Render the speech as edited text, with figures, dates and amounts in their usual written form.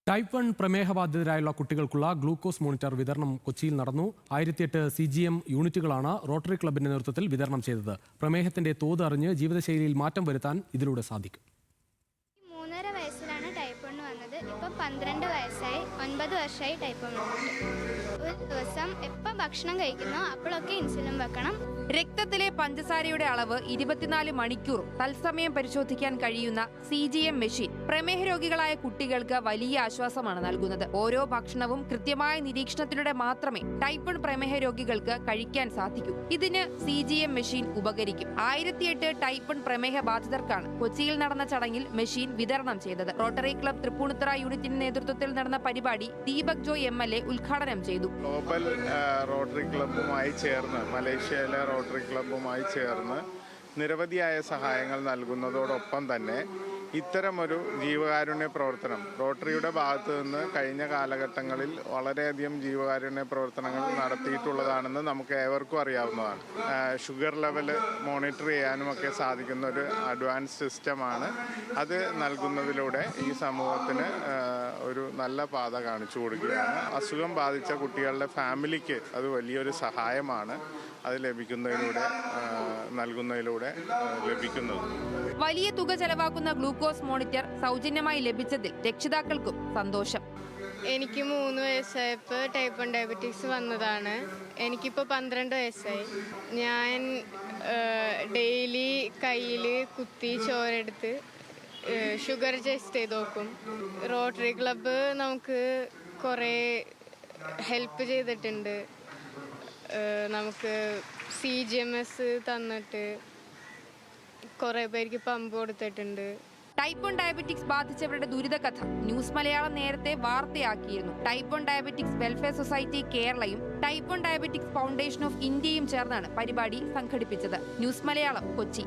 Type 1 പ്രമേഹബാധിതരായുള്ള കുട്ടികൾക്കുള്ള glucose monitor വിതരണം കൊച്ചിയിൽ നടന്നു. 1008 CGM യൂണിറ്റുകളാണ് റോട്ടറി ക്ലബിന്റെ നേതൃത്വത്തിൽ വിതരണം ചെയ്തത്. പ്രമേഹത്തിന്റെ തോത് അറിഞ്ഞ് ജീവിതശൈലിയിൽ മാറ്റം വരുത്താൻ ഇതിലൂടെ സാധിക്കും. 3.5 വയസ്സിലാണ് ടൈപ്പ് 1 വന്നത്. ഇപ്പം 12 വയസ്സായി, 9 വർഷമായി ടൈപ്പ് 1 വന്നിട്ട്. ഒരു ദിവസം എപ്പോൾ ഭക്ഷണം കഴിക്കുന്നോ അപ്പോഴൊക്കെ ഇൻസുലിൻ വെക്കണം. രക്തത്തിലെ പഞ്ചസാരയുടെ അളവ് 24 മണിക്കൂർ തത്സമയം പരിശോധിക്കാൻ കഴിയുന്ന CGM മെഷീൻ പ്രമേഹ രോഗികളായ കുട്ടികൾക്ക് വലിയ ആശ്വാസമാണ് നൽകുന്നത്. ഓരോ ഭക്ഷണവും കൃത്യമായ നിരീക്ഷണത്തിലൂടെ മാത്രമേ ടൈപ്പ് 1 പ്രമേഹ രോഗികൾക്ക് കഴിക്കാൻ സാധിക്കൂ. ഇതിന് CGM മെഷീൻ ഉപകരിക്കും. 1008 ടൈപ്പ് 1 പ്രമേഹ ബാധിതർക്കാണ് കൊച്ചിയിൽ നടന്ന ചടങ്ങിൽ മെഷീൻ വിതരണം ചെയ്തത്. റോട്ടറി ക്ലബ് തൃപ്പൂണിത്തുറ യൂണിറ്റിന്റെ നേതൃത്വത്തിൽ നടന്ന പരിപാടി ദീപക് ജോയ് MLA ഉദ്ഘാടനം ചെയ്തു. ഗ്ലോബൽ റോട്ടറി ക്ലബ്ബുമായി ചേർന്ന് മലേഷ്യയിലെ റോട്ടറി ക്ലബ്ബുമായി ചേർന്ന് നിരവധിയായ സഹായങ്ങൾ നൽകുന്നതോടൊപ്പം തന്നെ ഇത്തരമൊരു ജീവകാരുണ്യ പ്രവർത്തനം റോട്ടറിയുടെ ഭാഗത്തു നിന്ന് കഴിഞ്ഞ കാലഘട്ടങ്ങളിൽ വളരെയധികം ജീവകാരുണ്യ പ്രവർത്തനങ്ങൾ നടത്തിയിട്ടുള്ളതാണെന്ന് നമുക്ക് ഏവർക്കും അറിയാവുന്നതാണ്. ഷുഗർ ലെവൽ മോണിറ്റർ ചെയ്യാനുമൊക്കെ സാധിക്കുന്ന ഒരു അഡ്വാൻസ് സിസ്റ്റമാണ്. അത് നൽകുന്നതിലൂടെ ഈ സമൂഹത്തിന് ഒരു നല്ല പാത കാണിച്ചു കൊടുക്കുകയാണ്. അസുഖം ബാധിച്ച കുട്ടികളുടെ ഫാമിലിക്ക് അത് വലിയൊരു സഹായമാണ്. അത് നൽകുന്നതിലൂടെ ലഭിക്കുന്നത്. വലിയ തുക ചെലവാക്കുന്ന ഗ്ലൂക്കോസ് മോണിറ്റർ സൗജന്യമായി ലഭിച്ചതിൽ രക്ഷിതാക്കൾക്കും സന്തോഷം. എനിക്ക് 3 വയസ്സായപ്പോൾ ടൈപ്പ് 1 ഡയബറ്റീസ് വന്നതാണ്. എനിക്കിപ്പോൾ 12 വയസ്സായി. ഞാൻ ഡെയിലി കയ്യിൽ കുത്തി ചോരെടുത്ത് ഷുഗർ ടെസ്റ്റ് ചെയ്ത് നോക്കും. റോട്ടറി ക്ലബ്ബ് നമുക്ക് കുറേ ഹെൽപ്പ് ചെയ്തിട്ടുണ്ട്. നമുക്ക് CGMS തന്നിട്ട് കുറേ പേർക്ക് പമ്പ് കൊടുത്തിട്ടുണ്ട്. ടൈപ്പ് 1 ഡയബറ്റിക്സ് ബാധിച്ചവരുടെ ദുരിതകഥ ന്യൂസ് മലയാളം നേരത്തെ വാർത്തയാക്കിയിരുന്നു. ടൈപ്പ് 1 ഡയബറ്റിക്സ് വെൽഫെയർ സൊസൈറ്റി കേരളയും ടൈപ്പ് 1 ഡയബറ്റിക്സ് ഫൗണ്ടേഷൻ ഓഫ് ഇന്ത്യയും ചേർന്നാണ് പരിപാടി സംഘടിപ്പിച്ചത്. ന്യൂസ് മലയാളം, കൊച്ചി.